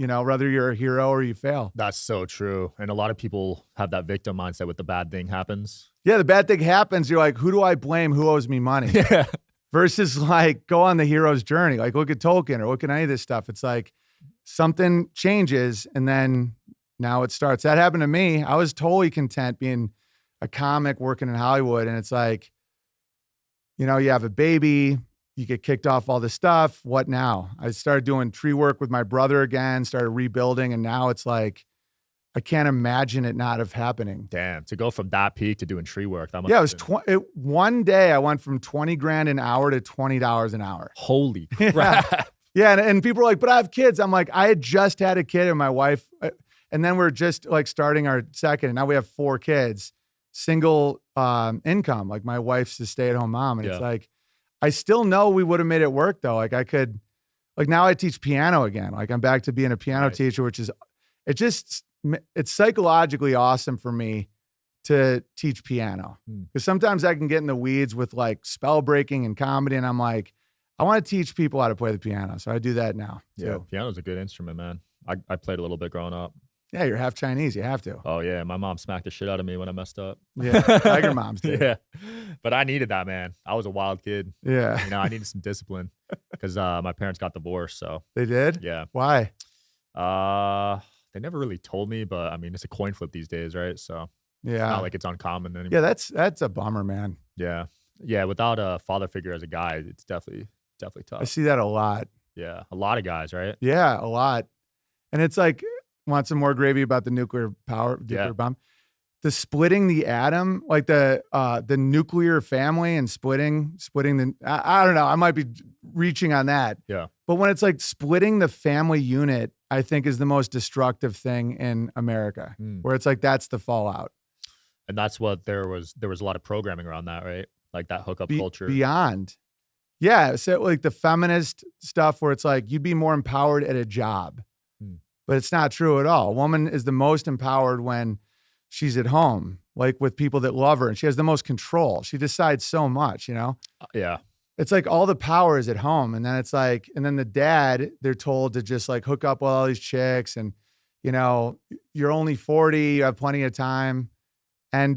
you know, whether you're a hero or you fail. That's so true. And a lot of people have that victim mindset with the bad thing happens. Yeah, the bad thing happens. You're like, who do I blame? Who owes me money? Yeah. Versus like, go on the hero's journey. Like, look at Tolkien or look at any of this stuff. It's like something changes and then now it starts. That happened to me. I was totally content being a comic working in Hollywood. And it's like, you know, you have a baby, you get kicked off all this stuff. What now? I started doing tree work with my brother again, started rebuilding. And now it's like, I can't imagine it not have happening. Damn, to go from that peak to doing tree work. That must Yeah, it was one day I went from 20 grand an hour to $20 an hour. Holy crap. Yeah. And people are like, but I have kids. I'm like, I had just had a kid and my wife, and then we're just like starting our second. And now we have 4 kids, single income. Like my wife's a stay-at-home mom. And it's like, I still know we would have made it work though. Like I could, like now I teach piano again. Like I'm back to being a piano teacher, which is, it's psychologically awesome for me to teach piano. Because sometimes I can get in the weeds with like spell breaking and comedy. And I'm like, I want to teach people how to play the piano. So I do that now too. Yeah, piano's a good instrument, man. I played a little bit growing up. Yeah, you're half Chinese. You have to. Oh yeah, my mom smacked the shit out of me when I messed up. Yeah, tiger moms do. Yeah, but I needed that, man. I was a wild kid. Yeah. You know, I needed some discipline because my parents got divorced. So They did? yeah. Why? They never really told me, but I mean, it's a coin flip these days, right? So Yeah. it's not like it's uncommon anymore. Yeah, that's a bummer, man. Yeah. Yeah. Without a father figure as a guy, it's definitely I tough. see that a lot. Yeah. A lot of guys, right? Yeah, a lot. And it's like, want some more gravy about the nuclear bomb? The splitting the atom, like the nuclear family and splitting the, I don't know, I might be reaching on that. Yeah. But when it's like splitting the family unit, I think is the most destructive thing in America, where it's like, that's the fallout. And that's what there was a lot of programming around that, right? Like that hookup culture. Beyond. Yeah. So like the feminist stuff where it's like, you'd be more empowered at a job, but it's not true at all. A woman is the most empowered when she's at home, like with people that love her, and she has the most control. She decides so much, you know? Yeah. It's like all the power is at home. And then it's like, and then the dad, they're told to just like hook up with all these chicks and, you know, you're only 40, you have plenty of time. And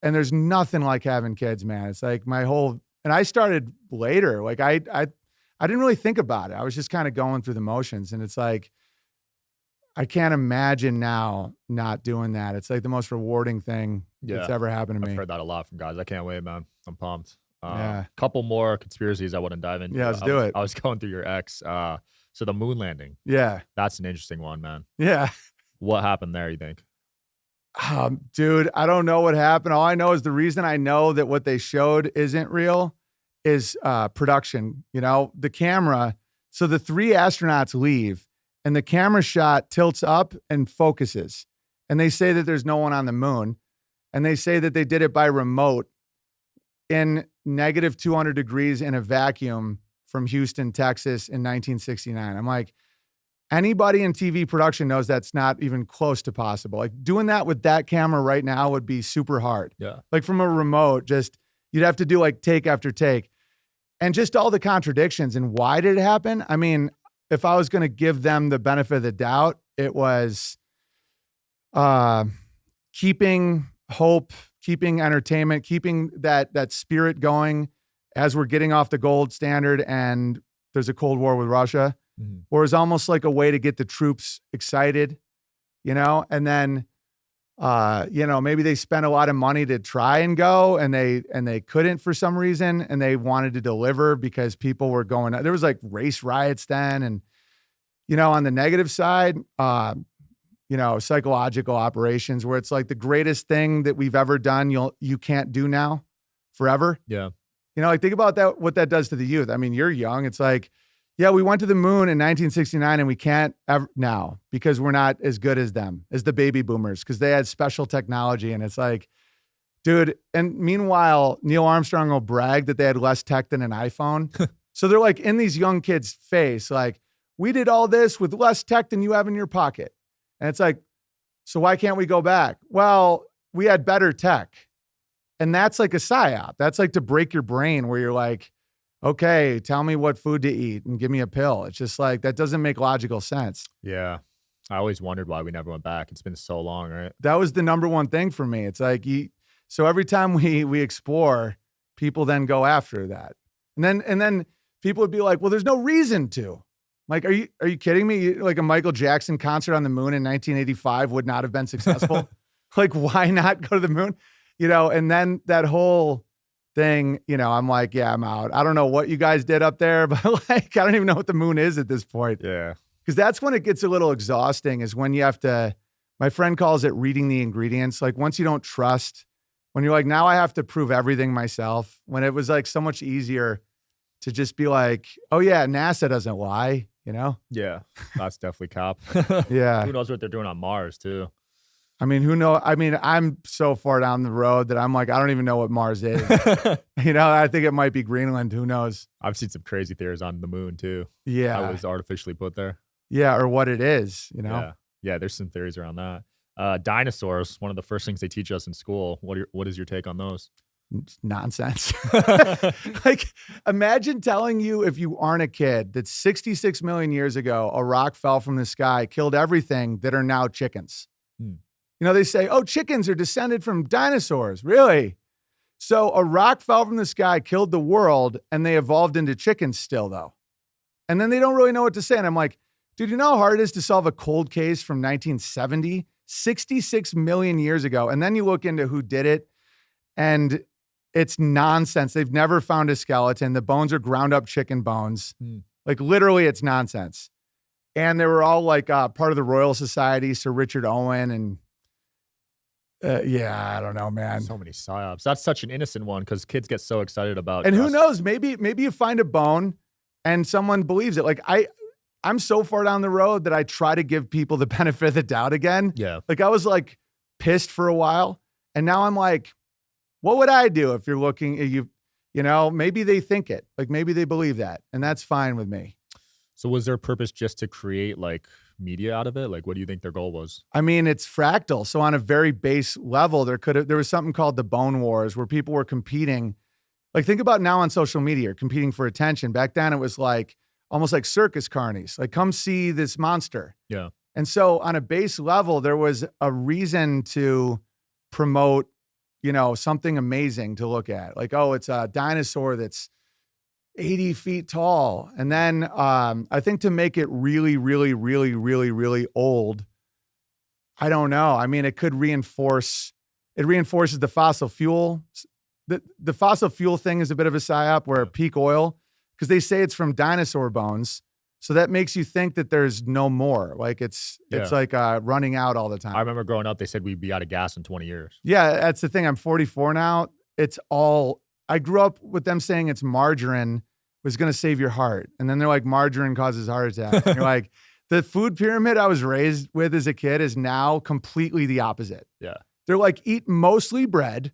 there's nothing like having kids, man. It's like and I started later. Like I didn't really think about it. I was just kind of going through the motions, and it's like, I can't imagine now not doing that. It's like the most rewarding thing that's ever happened to me. I've heard that a lot from guys. I can't wait, man. I'm pumped. Yeah. Couple more conspiracies I wouldn't dive into. Yeah, let's do it. I was going through your ex. So the moon landing. Yeah. That's an interesting one, man. Yeah. What happened there, you think? Dude, I don't know what happened. All I know is the reason I know that what they showed isn't real is production. You know, the camera. So the 3 astronauts leave and the camera shot tilts up and focuses. And they say that there's no one on the moon. And they say that they did it by remote in negative 200 degrees in a vacuum from Houston, Texas in 1969. I'm like, anybody in TV production knows that's not even close to possible. Like doing that with that camera right now would be super hard. Yeah. Like from a remote, just you'd have to do like take after take. And just all the contradictions and why did it happen? I mean, if I was going to give them the benefit of the doubt, it was keeping hope, keeping entertainment, keeping that spirit going as we're getting off the gold standard and there's a Cold War with Russia, or it's almost like a way to get the troops excited, you know? And then maybe they spent a lot of money to try and go and they couldn't for some reason, and they wanted to deliver because people were going, there was like race riots then. And, on the negative side, psychological operations where it's like the greatest thing that we've ever done, you can't do now forever. Yeah. Think about that, what that does to the youth. I mean, you're young. It's like, yeah, we went to the moon in 1969 and we can't ever now because we're not as good as them, as the baby boomers, because they had special technology. And it's like, dude, and meanwhile, Neil Armstrong will brag that they had less tech than an iPhone. So they're like in these young kids' face, like, we did all this with less tech than you have in your pocket. And it's like, so why can't we go back? Well, we had better tech. And that's like a psyop. That's like to break your brain where you're like, okay, tell me what food to eat and give me a pill. It's just like, that doesn't make logical sense. Yeah. I always wondered why we never went back. It's been so long, right? That was the number one thing for me. It's like, so every time we explore, people then go after that. And then people would be like, well, there's no reason to. Like, are you kidding me? Like a Michael Jackson concert on the moon in 1985 would not have been successful. Like, why not go to the moon? And then that whole thing, I'm like, yeah, I'm out. I don't know what you guys did up there, but like, I don't even know what the moon is at this point. Yeah. Because that's when it gets a little exhausting, is when you have to, my friend calls it reading the ingredients. Like once you don't trust, when you're like, now I have to prove everything myself, when it was like so much easier to just be like, oh yeah, NASA doesn't lie, Yeah. That's definitely cap. Yeah. Who knows what they're doing on Mars too? I mean, who knows? I mean, I'm so far down the road that I'm like, I don't even know what Mars is. I think it might be Greenland. Who knows? I've seen some crazy theories on the moon too. Yeah. How it was artificially put there. Yeah. Or what it is, Yeah. There's some theories around that. Dinosaurs, one of the first things they teach us in school. What is your take on those? Nonsense. Like, imagine telling you, if you aren't a kid, that 66 million years ago, a rock fell from the sky, killed everything that are now chickens. They say, oh, chickens are descended from dinosaurs. Really? So a rock fell from the sky, killed the world, and they evolved into chickens still, though. And then they don't really know what to say. And I'm like, dude, you know how hard it is to solve a cold case from 1970, 66 million years ago? And then you look into who did it, and it's nonsense. They've never found a skeleton. The bones are ground up chicken bones. Like literally, it's nonsense. And they were all like part of the Royal Society, Sir Richard Owen, and I don't know, man. So many psyops. That's such an innocent one because kids get so excited about. And who knows? Maybe you find a bone and someone believes it. Like I'm so far down the road that I try to give people the benefit of the doubt again. Yeah. Like I was like pissed for a while, and now I'm like, what would I do if you're looking at you? Maybe they think it. Like maybe they believe that, and that's fine with me. So was their purpose just to create like media out of it? Like, what do you think their goal was? I mean, it's fractal. So on a very base level, there was something called the Bone Wars where people were competing. Like think about now on social media, competing for attention. Back then it was like almost like circus carnies, like come see this monster. Yeah. And so on a base level, there was a reason to promote, something amazing to look at. Like, oh, it's a dinosaur that's 80 feet tall. And then I think to make it really, really, really, really, really old, I don't know. I mean, it reinforces the fossil fuel. The fossil fuel thing is a bit of a psyop where peak oil, because they say it's from dinosaur bones. So that makes you think that there's no more. Like it's like running out all the time. I remember growing up, they said we'd be out of gas in 20 years. Yeah, that's the thing. I'm 44 now. I grew up with them saying it's margarine was going to save your heart. And then they're like, margarine causes heart attack. And you're like, the food pyramid I was raised with as a kid is now completely the opposite. Yeah. They're like, eat mostly bread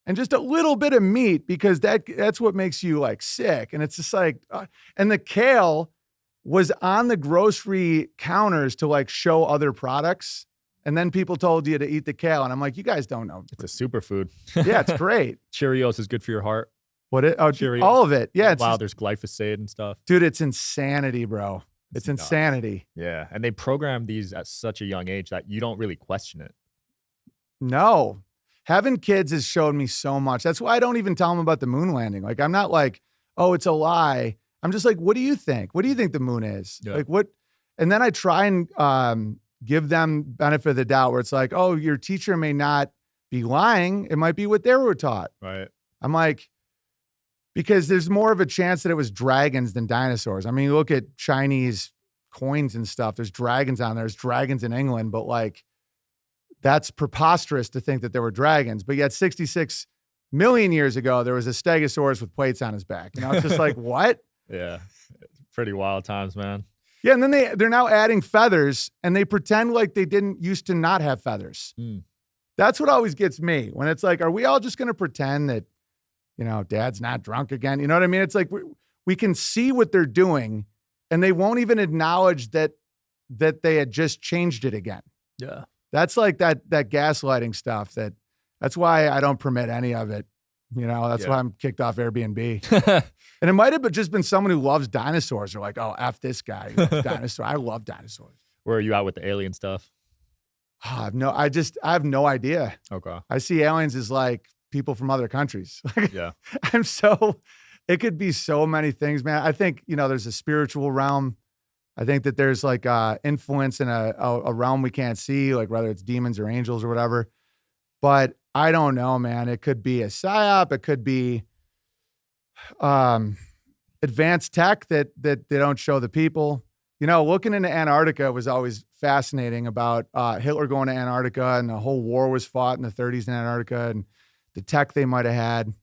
and just a little bit of meat because that's what makes you like sick. And it's just like, and the kale was on the grocery counters to like show other products. And then people told you to eat the kale. And I'm like, you guys don't know. It's a superfood. Yeah, it's great. Cheerios is good for your heart. Cheerios. All of it. Yeah. There's glyphosate and stuff. Dude, it's insanity, bro. It's insanity. Yeah. And they program these at such a young age that you don't really question it. No. Having kids has showed me so much. That's why I don't even tell them about the moon landing. Like, I'm not like, oh, it's a lie. I'm just like, what do you think? What do you think the moon is? Yeah. Like what? And then I try and give them benefit of the doubt where it's like, oh, your teacher may not be lying. It might be what they were taught. Right. I'm like, because there's more of a chance that it was dragons than dinosaurs. I mean, you look at Chinese coins and stuff, there's dragons on there. There's dragons in England, but like, that's preposterous to think that there were dragons. But yet 66 million years ago, there was a stegosaurus with plates on his back. You know, it's just like, what? Yeah. Pretty wild times, man. Yeah, and then they're now adding feathers, and they pretend like they didn't used to not have feathers. That's what always gets me, when it's like, are we all just going to pretend that, you know, dad's not drunk again? You know what I mean? It's like we can see what they're doing, and they won't even acknowledge that they had just changed it again. Yeah. That's like that gaslighting stuff. That's why I don't permit any of it. You know, that's why I'm kicked off Airbnb. And it might have just been someone who loves dinosaurs. They're like, oh, F this guy. He loves dinosaurs. I love dinosaurs. Where are you at with the alien stuff? I have no idea. Okay. I see aliens as like people from other countries. Yeah. It could be so many things, man. I think, you know, there's a spiritual realm. I think that there's like influence in a realm we can't see, like whether it's demons or angels or whatever. But I don't know, man. It could be a psyop. It could be advanced tech that they don't show the people. You know, looking into Antarctica was always fascinating about Hitler going to Antarctica, and the whole war was fought in the 30s in Antarctica, and the tech they might have had.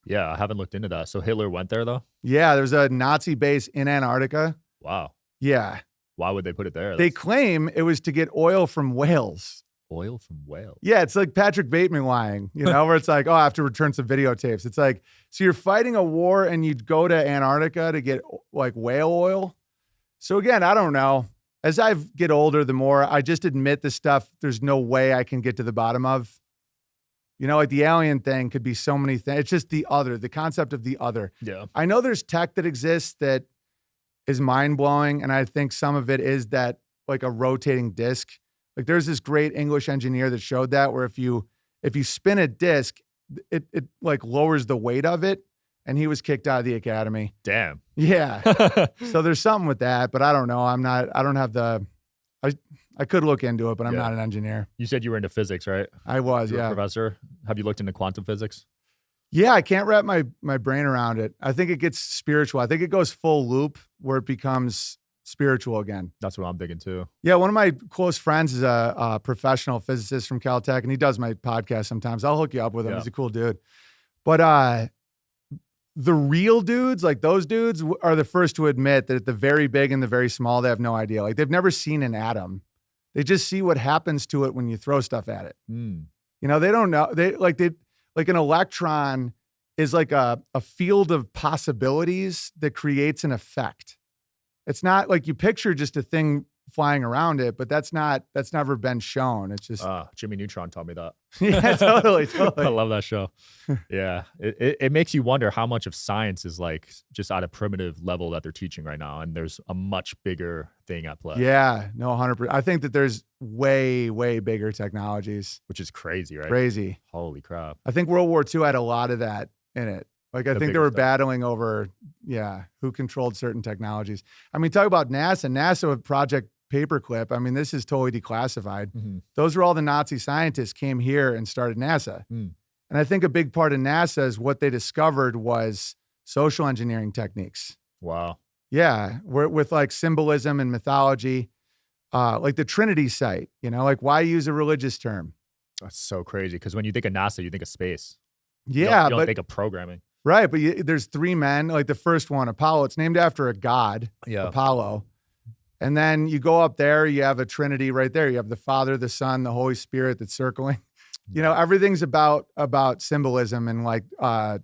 Yeah, I haven't looked into that. So Hitler went there, though? Yeah, there's a Nazi base in Antarctica. Wow. Yeah. Why would they put it there? They claim it was to get oil from whales. Oil from whales? Yeah, it's like Patrick Bateman lying, you know, where it's like, oh, I have to return some videotapes. It's like, so you're fighting a war and you'd go to Antarctica to get like whale oil? So again, I don't know. As I get older, the more I just admit the stuff there's no way I can get to the bottom of. You know, like the alien thing could be so many things. It's just the concept of the other. Yeah. I know there's tech that exists that is mind-blowing, and I think some of it is that like a rotating disc. Like there's this great English engineer that showed that, where if you spin a disc, it like lowers the weight of it, and he was kicked out of the academy. Damn. Yeah. So there's something with that, but I don't know. I could look into it, but I'm not an engineer. You said you were into physics, right? I was, You're yeah. a professor. Have you looked into quantum physics? Yeah, I can't wrap my brain around it. I think it gets spiritual. I think it goes full loop where it becomes spiritual again. That's what I'm thinking too. Yeah, one of my close friends is a professional physicist from Caltech, and he does my podcast sometimes. I'll hook you up with him. Yeah. He's a cool dude. But the real dudes, like those dudes, are the first to admit that at the very big and the very small, they have no idea. Like they've never seen an atom. They just see what happens to it when you throw stuff at it. You know, they don't know. Like an electron is like a field of possibilities that creates an effect. It's not like you picture just a thing flying around it, but that's never been shown. It's just Jimmy Neutron taught me that. Yeah, totally. I love that show. Yeah. It makes you wonder how much of science is like just at a primitive level that they're teaching right now. And there's a much bigger thing at play. Yeah, no, 100%. I think that there's way, way bigger technologies. Which is crazy, right? Crazy. Holy crap. I think World War II had a lot of that in it. Like, I think they were battling over, who controlled certain technologies. I mean, talk about NASA. NASA with Project Paperclip. I mean, this is totally declassified. Mm-hmm. Those were all the Nazi scientists came here and started NASA. And I think a big part of NASA is what they discovered was social engineering techniques. Wow. Yeah, with like symbolism and mythology, like the Trinity site, you know, like why use a religious term? That's so crazy. Because when you think of NASA, you think of space. Yeah, you don't think of programming. Right, but there's three men. Like the first one, Apollo, it's named after a god, Apollo. And then you go up there, you have a Trinity right there. You have the Father, the Son, the Holy Spirit that's circling. You know, everything's about symbolism and like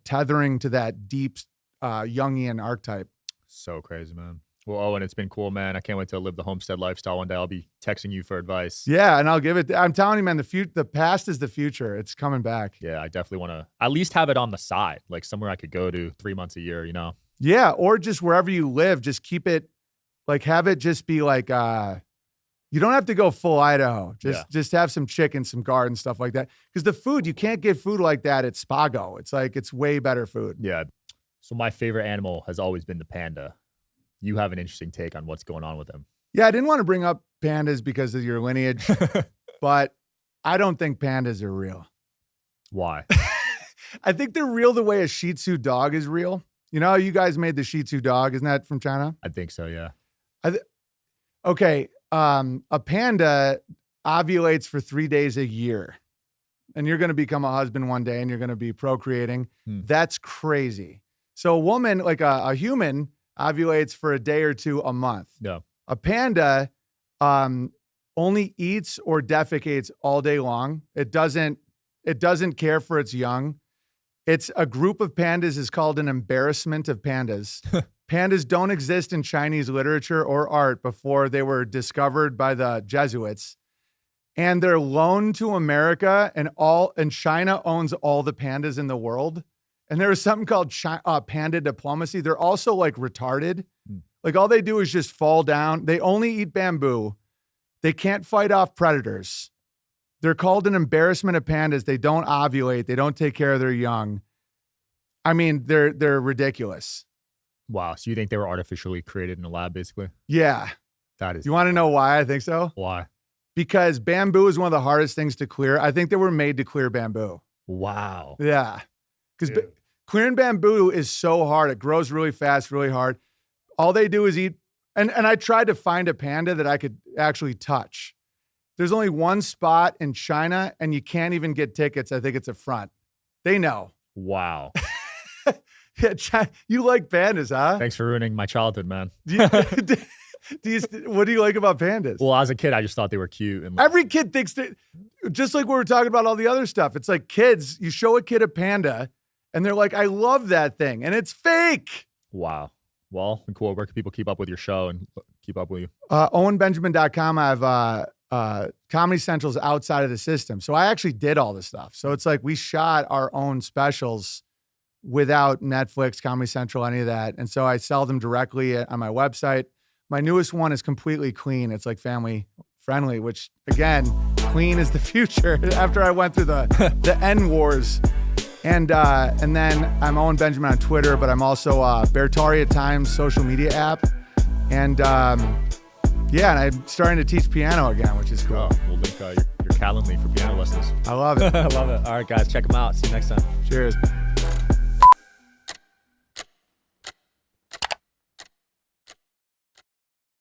tethering to that deep Jungian archetype. So crazy, man. Well, Owen, it's been cool, man. I can't wait to live the homestead lifestyle one day. I'll be texting you for advice. Yeah, and I'll give it. I'm telling you, man, the past is the future. It's coming back. Yeah, I definitely want to at least have it on the side, like somewhere I could go to 3 months a year, you know? Yeah, or just wherever you live, just keep it, like have it just be like, you don't have to go full Idaho. Just have some chicken, some garden, stuff like that. Because the food, you can't get food like that at Spago. It's like, it's way better food. Yeah. So my favorite animal has always been the panda. You have an interesting take on what's going on with him. Yeah, I didn't want to bring up pandas because of your lineage, but I don't think pandas are real. Why? I think they're real the way a Shih Tzu dog is real. You know, you guys made the Shih Tzu dog. Isn't that from China? I think so, yeah. Okay. A panda ovulates for 3 days a year, and you're going to become a husband one day and you're going to be procreating. That's crazy. So a woman, like a human, ovulates for a day or two a month. Yeah. A panda only eats or defecates all day long. It doesn't care for its young. It's a group of pandas is called an embarrassment of pandas. Pandas don't exist in Chinese literature or art before they were discovered by the Jesuits. And they're loaned to America, and China owns all the pandas in the world. And there is something called panda diplomacy. They're also like retarded. Like all they do is just fall down. They only eat bamboo. They can't fight off predators. They're called an embarrassment of pandas. They don't ovulate. They don't take care of their young. I mean, they're ridiculous. Wow. So you think they were artificially created in a lab, basically? Yeah. That is. You want to know why I think so? Why? Because bamboo is one of the hardest things to clear. I think they were made to clear bamboo. Wow. Yeah. Because clearing bamboo is so hard. It grows really fast, really hard. All they do is eat. And I tried to find a panda that I could actually touch. There's only one spot in China, and you can't even get tickets. I think it's a front. They know. Wow. Yeah, you like pandas, huh? Thanks for ruining my childhood, man. What do you like about pandas? Well, as a kid, I just thought they were cute. And every kid thinks that, just like we were talking about all the other stuff. It's like kids, you show a kid a panda, and they're like, I love that thing, and it's fake. Wow. Well, cool. Where can people keep up with your show and keep up with you? OwenBenjamin.com. I have Comedy Central's outside of the system. So I actually did all this stuff. So it's like we shot our own specials without Netflix, Comedy Central, any of that. And so I sell them directly on my website. My newest one is completely clean. It's like family friendly, which again, clean is the future after I went through the N wars. And then I'm Owen Benjamin on Twitter, but I'm also Bertaria Times social media app. And yeah, and I'm starting to teach piano again, which is cool. Oh, we'll link your Calendly for piano lessons. I love it. I love it. All right, guys, check them out. See you next time. Cheers.